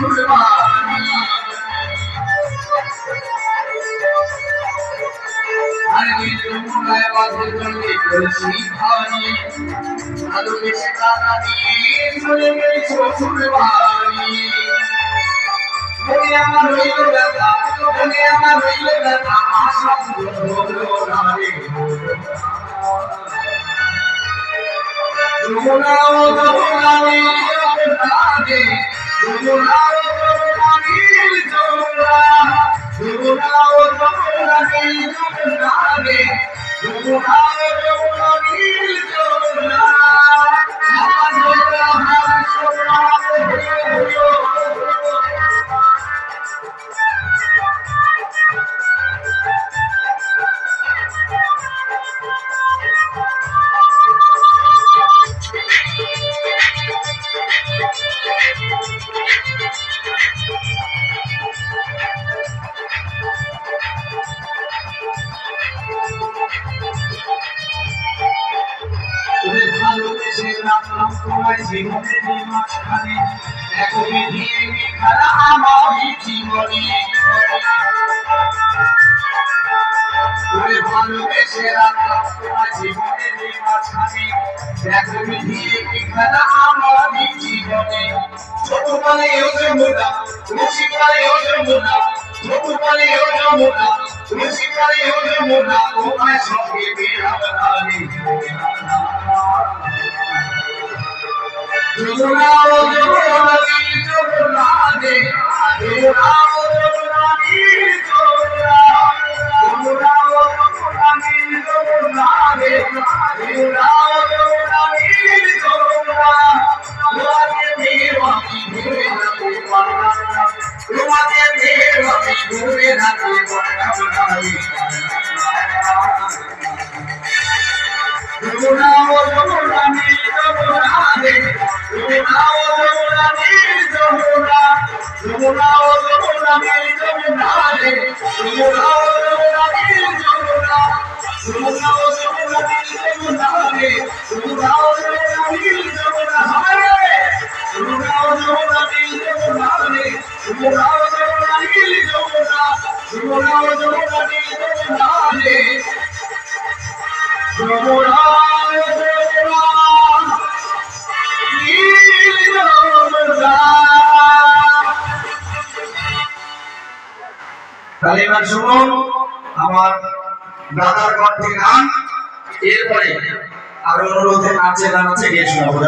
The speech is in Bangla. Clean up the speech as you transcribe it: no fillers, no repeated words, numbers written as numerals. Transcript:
কুরবানি আর যমুনায় বাঁধে চলে কলসি ভারী ভালোবেসে টাকা দিয়ে চলে গেছো কুরবানি আমার হইল ব্যথা আমার হইল ব্যথা আশা হলো না রে যমুনাও যমুনানি যমুনানি যমুনাও যমুনানি যমুনা যমুনাও যমুনানি যমুনানি যমুনাও যমুনানি যমুনা আমার যমুনা আমার সোনা হইল ভালোবেসে রাখলাম তোমায় জীবনের মাঝখানে দেখো বিধিয়ে খেলা আমার জীবনে ভালোবেসে রাখলাম তোমায় জীবনের মাঝখানে দেখো বিধিয়ে খেলা আমার জীবনে ছোটবেলায় ও যমুনা মুশিকালে ও যমুনা ছোটবেলায় ও যমুনা মুশিকালে ও যমুনা তোমায় সঙ্গে বেড়াবে যমুনা ও যমুনানি যমুনানি যমুনা ও যমুনানি যমুনা যমুনা ও যমুনানি যমুনানি যমুনা ও যমুনানি যমুনা তোমাকে দেওয়ানি ভুলে যাবে পারলাম না তোমাকে দেওয়ানি ভুলে যাবে পারলাম না যমুনা ও যমুনানি যমুনানি যমুনা ও যমুনানি যমুনা যমুনা ও যমুনানি যমুনানি যমুনা ও যমুনানি যমুনা যমুনা ও যমুনানি যমুনানি যমুনা ও যমুনানি যমুনা হারে যমুনা ও যমুনানি যমুনানি যমুনা ও যমুনানি যমুনা যমুনা ও যমুনানি যমুনানি যমুনা কালিমা শুনুন আমার দাদার কণ্ঠে গান এরপরে আরো অনুরোধে নাচে গান আছে গিয়ে শোনাবো।